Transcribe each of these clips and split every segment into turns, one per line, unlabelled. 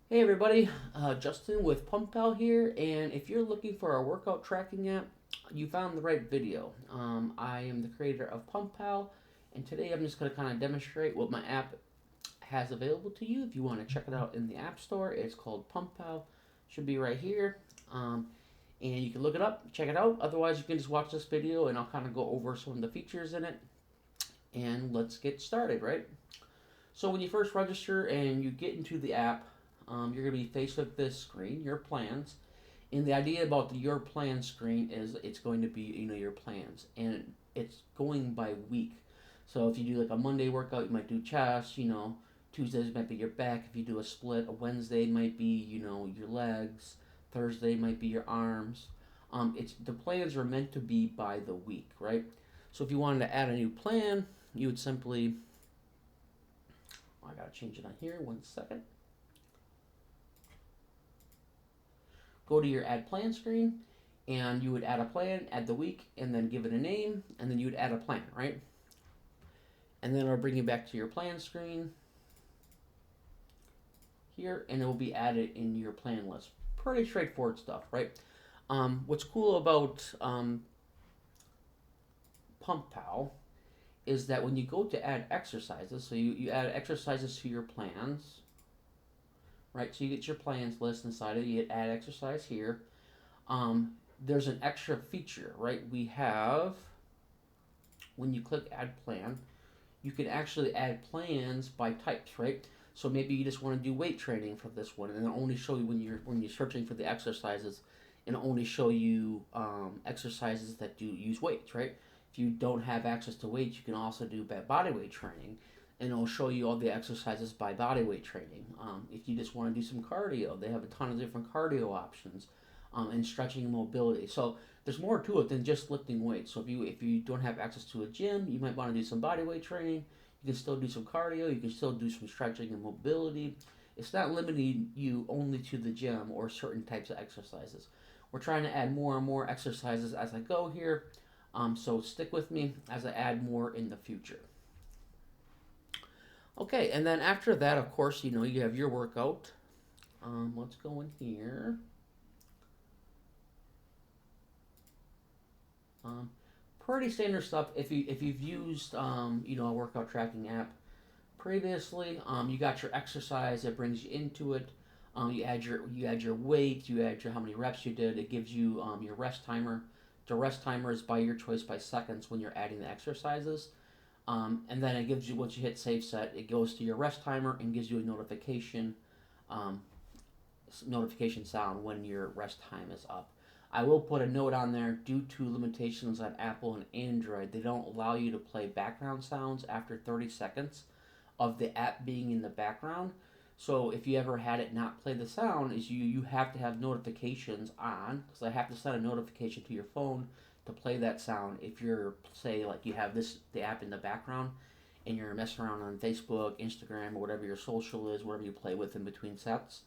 Hey everybody, Justin with PumpPal here, and if you're looking for a workout tracking app, you found the right video. I am the creator of PumpPal, and today I'm just going to kind of demonstrate what my app has available to you. If you want to check it out in the App Store, it's called PumpPal. Should be right here, and you can look it up, check it out. Otherwise, you can just watch this video, and I'll kind of go over some of the features in it, and let's get started, right? So when you first register and you get into the app, you're going to be faced with this screen, your plans. And the idea about the your plan screen is it's going to be your plans, and it's going by week. So if you do like a Monday workout, you might do chest. Tuesdays might be your back. If you do a split, a Wednesday might be your legs. Thursday might be your arms. It's the plans are meant to be by the week, right? So if you wanted to add a new plan, you would simply I gotta change it on here. 1 second. Go to your add plan screen, and you would add a plan, add the week, and then give it a name, and then you would add a plan, right? And then it'll bring you back to your plan screen here, and it will be added in your plan list. Pretty straightforward stuff, right? What's cool about PumpPal is that when you go to add exercises, so you add exercises to your plans, right? So you get your plans list inside of it, you add exercise here. Um, there's an extra feature, right? We have, when you click add plan, you can actually add plans by types, right? So maybe you just want to do weight training for this one, and it'll only show you when you're searching for the exercises, it'll only show you exercises that do use weights, right? If you don't have access to weights, you can also do body weight training, and it'll show you all the exercises by body weight training. If you just want to do some cardio, they have a ton of different cardio options, and stretching and mobility. So there's more to it than just lifting weights. So if you don't have access to a gym, you might want to do some body weight training. You can still do some cardio. You can still do some stretching and mobility. It's not limiting you only to the gym or certain types of exercises. We're trying to add more and more exercises as I go here. So stick with me as I add more in the future. Okay, and then after that, of course, you have your workout. Let's go in here. Um, Pretty standard stuff. If you've used a workout tracking app previously, you got your exercise that brings you into it. You add your weight, you add your how many reps you did. It gives you your rest timer. The rest timer is by your choice by seconds when you're adding the exercises. And then it gives you once you hit save set, it goes to your rest timer and gives you a um, notification sound when your rest time is up. I will put a note on there due to limitations on Apple and Android, they don't allow you to play background sounds after 30 seconds of the app being in the background. So if you ever had it not play the sound, is you have to have notifications on because I have to send a notification to your phone to play that sound. If you're say like you have the app in the background and you're messing around on Facebook, Instagram, or whatever your social is, whatever you play with in between sets,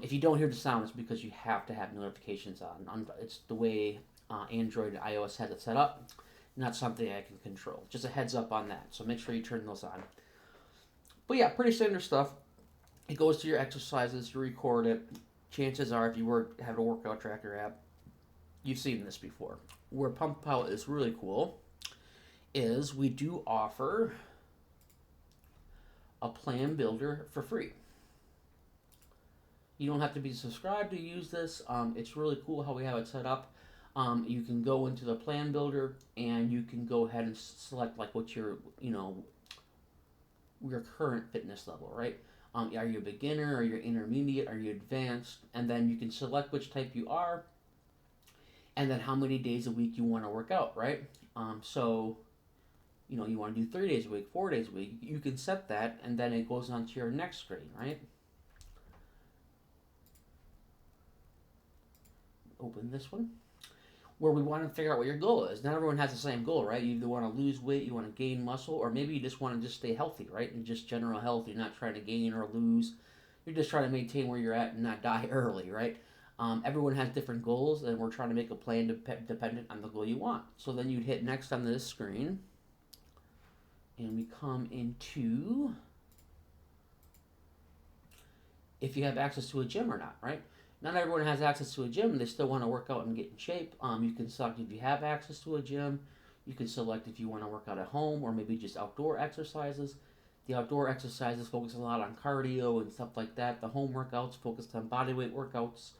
if you don't hear the sound, it's because you have to have notifications on. It's the way Android and iOS has it set up. Not something I can control. Just a heads up on that. So make sure you turn those on. But yeah, pretty standard stuff. It goes to your exercises. You record it. Chances are, if you have a workout tracker app, you've seen this before. Where PumpPal is really cool is we do offer a plan builder for free. You don't have to be subscribed to use this. It's really cool how we have it set up. You can go into the plan builder and you can go ahead and select like what your current fitness level, right? Are you a beginner? Are you intermediate? Are you advanced? And then you can select which type you are, and then how many days a week you want to work out, right? So you want to do 3 days a week, 4 days a week. You can set that, and then it goes on to your next screen, right? Open this one where we want to figure out what your goal is. Not everyone has the same goal, right? You either want to lose weight, you want to gain muscle, or maybe you just want to just stay healthy, right? And just general health. You're not trying to gain or lose. You're just trying to maintain where you're at and not die early, right? Everyone has different goals, and we're trying to make a plan dependent on the goal you want. So then you'd hit next on this screen, and we come into if you have access to a gym or not, right? Not everyone has access to a gym. They still want to work out and get in shape. You can select if you have access to a gym. You can select if you want to work out at home or maybe just outdoor exercises. The outdoor exercises focus a lot on cardio and stuff like that. The home workouts focused on body weight workouts.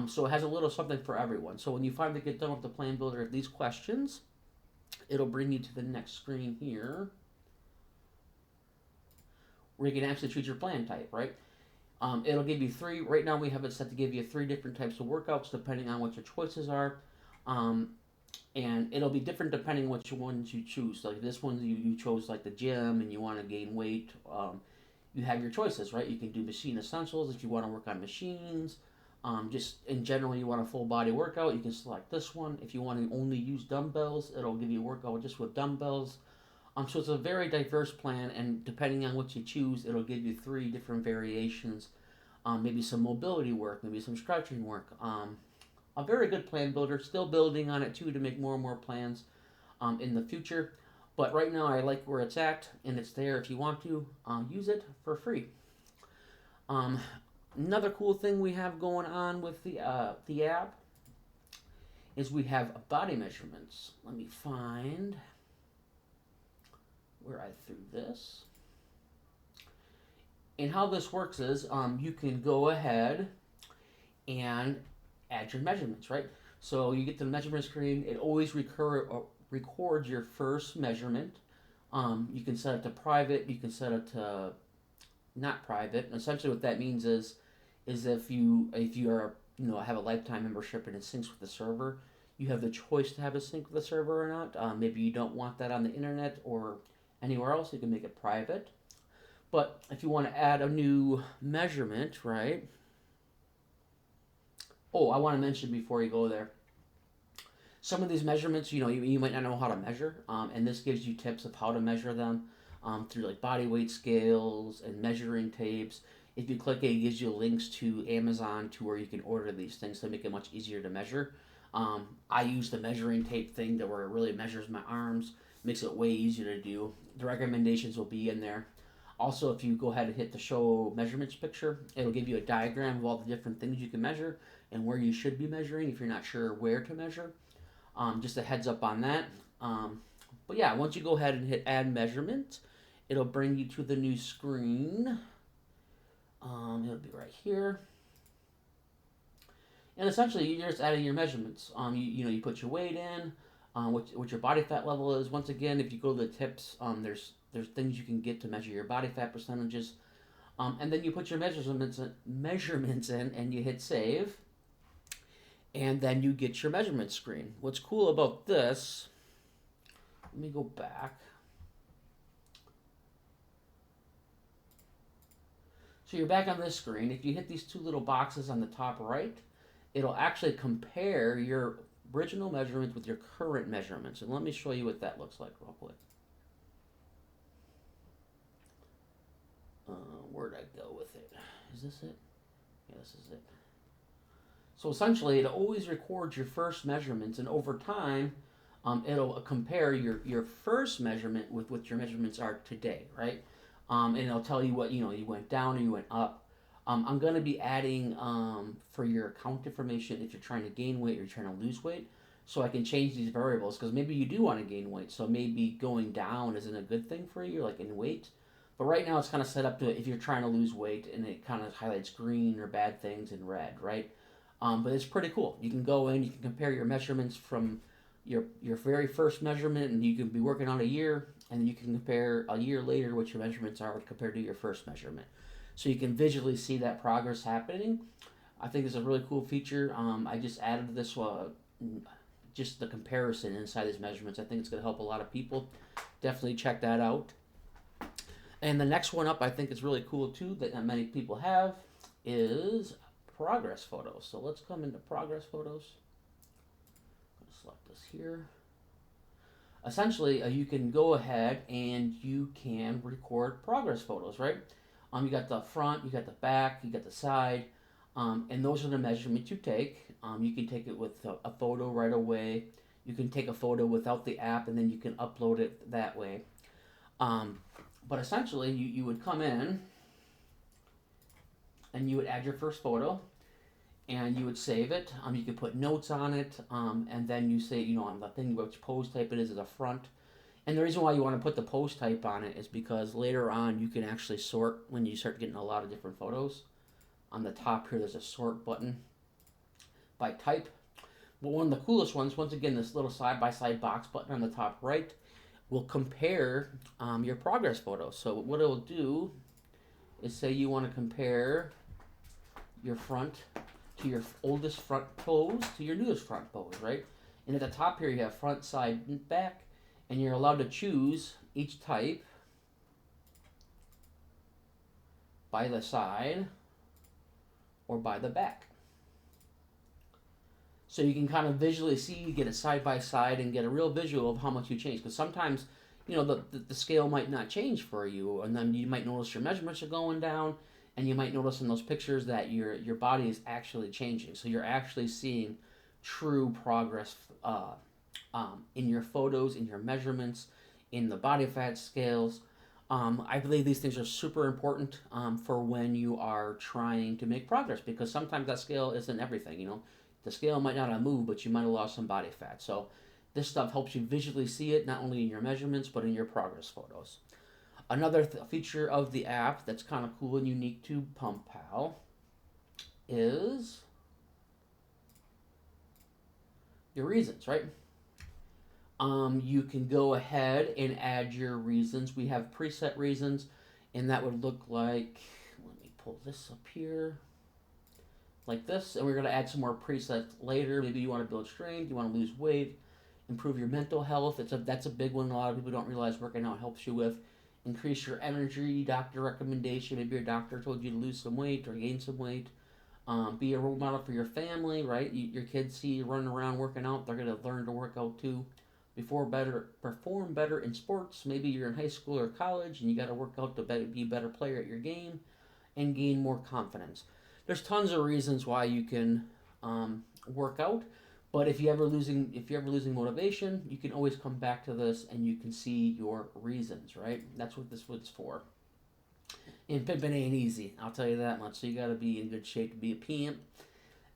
So it has a little something for everyone. So when you finally get done with the plan builder of these questions, it'll bring you to the next screen here where you can actually choose your plan type, right? It'll give you three. Right now we have it set to give you three different types of workouts depending on what your choices are. And it'll be different depending on which ones you choose. Like this one, you chose like the gym and you want to gain weight. You have your choices, right? You can do machine essentials if you want to work on machines. Just in general, you want a full body workout, you can select this one. If you want to only use dumbbells, it'll give you a workout just with dumbbells. So it's a very diverse plan, and depending on what you choose, it'll give you three different variations. Maybe some mobility work, maybe some stretching work. A very good plan builder. Still building on it too to make more and more plans in the future. But right now, I like where it's at, and it's there if you want to use it for free. Another cool thing we have going on with the app is we have body measurements. Let me find where I threw this. And how this works is you can go ahead and add your measurements, right? So you get to the measurement screen. It always records your first measurement. You can set it to private. You can set it to not private. And essentially, what that means is if you are have a lifetime membership and it syncs with the server, you have the choice to have it sync with the server or not. Maybe you don't want that on the internet or anywhere else. You can make it private. But if you want to add a new measurement, right? Oh, I want to mention before you go there. Some of these measurements, you might not know how to measure, and this gives you tips of how to measure them through like body weight scales and measuring tapes. If you click it, it gives you links to Amazon to where you can order these things to make it much easier to measure. I use the measuring tape thing where it really measures my arms, makes it way easier to do. The recommendations will be in there. Also, if you go ahead and hit the show measurements picture, it'll give you a diagram of all the different things you can measure and where you should be measuring if you're not sure where to measure. Just a heads up on that. But yeah, once you go ahead and hit add measurement, it'll bring you to the new screen. It'll be right here. And essentially, you're just adding your measurements. You put your weight in, what your body fat level is. Once again, if you go to the tips, there's things you can get to measure your body fat percentages. And then you put your measurements in and you hit save. And then you get your measurement screen. What's cool about this, let me go back. So you're back on this screen. If you hit these two little boxes on the top right, it'll actually compare your original measurements with your current measurements. And let me show you what that looks like real quick. Where'd I go with it? Is this it? Yeah, this is it. So essentially, it always records your first measurements, and over time, it'll compare your first measurement with what your measurements are today, right? And it'll tell you what you went down or you went up. I'm going to be adding for your account information if you're trying to gain weight or you're trying to lose weight, so I can change these variables because maybe you do want to gain weight, so maybe going down isn't a good thing for you, like in weight. But right now, it's kind of set up to if you're trying to lose weight, and it kind of highlights green or bad things in red, right? But it's pretty cool. You can go in, you can compare your measurements from your very first measurement, and you can be working on a year, and then you can compare a year later what your measurements are compared to your first measurement. So you can visually see that progress happening. I think it's a really cool feature. I just added this, just the comparison inside these measurements. I think it's going to help a lot of people. Definitely check that out. And the next one up, I think it's really cool too, that not many people have, is progress photos. So let's come into progress photos. I'm going to select this here. Essentially, you can go ahead and you can record progress photos, right? You got the front, you got the back, you got the side, and those are the measurements you take. You can take it with a photo right away. You can take a photo without the app, and then you can upload it that way. But essentially, you would come in, and you would add your first photo, and you would save it. You could put notes on it, and then you say, on the thing which pose type it is a front. And the reason why you want to put the pose type on it is because later on you can actually sort when you start getting a lot of different photos. On the top here, there's a sort button by type. But one of the coolest ones, once again, this little side-by-side box button on the top right will compare your progress photos. So what it will do is say you want to compare your front to your oldest front pose to your newest front pose, right? And at the top here you have front, side, and back, and you're allowed to choose each type by the side or by the back. So you can kind of visually see, get it side by side, and get a real visual of how much you change. Because sometimes, the scale might not change for you, and then you might notice your measurements are going down, and you might notice in those pictures that your body is actually changing. So you're actually seeing true progress in your photos, in your measurements, in the body fat scales. I believe these things are super important for when you are trying to make progress, because sometimes that scale isn't everything. The scale might not have moved, but you might have lost some body fat. So this stuff helps you visually see it, not only in your measurements, but in your progress photos. Another feature of the app that's kind of cool and unique to PumpPal is your reasons, right? You can go ahead and add your reasons. We have preset reasons, and that would look like, let me pull this up here, like this, and we're going to add some more presets later. Maybe you want to build strength, you want to lose weight, improve your mental health. That's a big one a lot of people don't realize working out helps you with. Increase your energy, doctor recommendation. Maybe your doctor told you to lose some weight or gain some weight. Be a role model for your family, right? Your kids see you running around working out, they're going to learn to work out too. Perform better in sports. Maybe you're in high school or college and you got to work out to be a better player at your game and gain more confidence. There's tons of reasons why you can work out, but if you're ever losing motivation, you can always come back to this and you can see your reasons, right? That's what this was for. And pimping ain't easy, I'll tell you that much. So you got to be in good shape to be a pimp.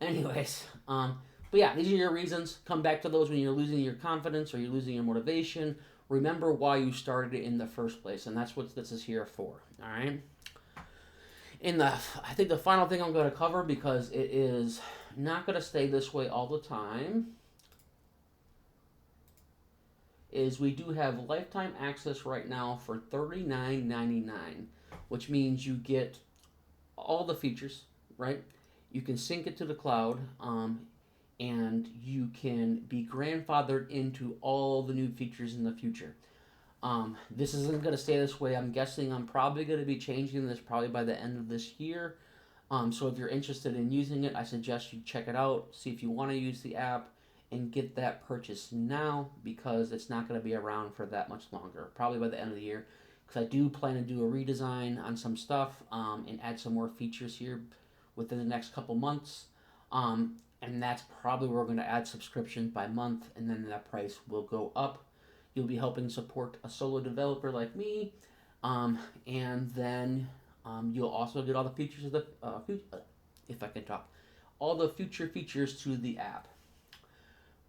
Anyways, but yeah, these are your reasons. Come back to those when you're losing your confidence or you're losing your motivation. Remember why you started it in the first place, and that's what this is here for. All right. I think the final thing I'm going to cover, because it is not going to stay this way all the time, is we do have lifetime access right now for $39.99, which means you get all the features, right? You can sync it to the cloud, and you can be grandfathered into all the new features in the future. This isn't going to stay this way. I'm guessing I'm probably going to be changing this probably by the end of this year. So if you're interested in using it, I suggest you check it out, see if you want to use the app, and get that purchase now, because it's not going to be around for that much longer, probably by the end of the year, because I do plan to do a redesign on some stuff and add some more features here within the next couple months. And that's probably where we're going to add subscriptions by month, and then that price will go up. You'll be helping support a solo developer like me, and then you'll also get all the features of the if I can talk, all the future features to the app.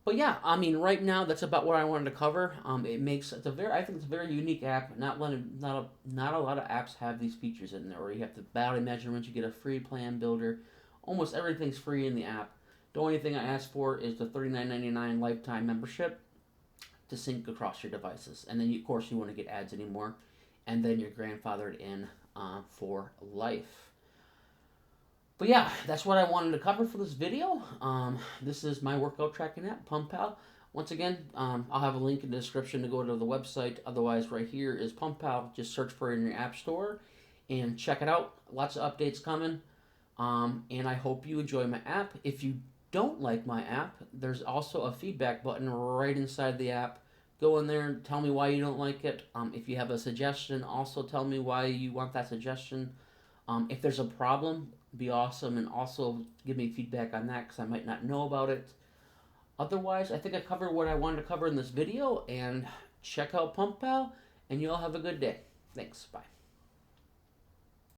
But yeah, I mean, right now that's about what I wanted to cover. I think it's a very unique app. Not a lot of apps have these features in there, where you have the body measurements, you get a free plan builder. Almost everything's free in the app. The only thing I asked for is the $39.99 lifetime membership to sync across your devices. And then, of course, you want to get ads anymore. And then you're grandfathered in for life. But yeah, that's what I wanted to cover for this video. This is my workout tracking app, PumpPal. Once again, I'll have a link in the description to go to the website. Otherwise, right here is PumpPal. Just search for it in your app store and check it out. Lots of updates coming. And I hope you enjoy my app. If you don't like my app, there's also a feedback button right inside the app. Go in there and tell me why you don't like it. If you have a suggestion, also tell me why you want that suggestion. If there's a problem, be awesome, and also give me feedback on that, because I might not know about it. Otherwise, I think I covered what I wanted to cover in this video, and check out PumpPal, and you all have a good day. Thanks. Bye.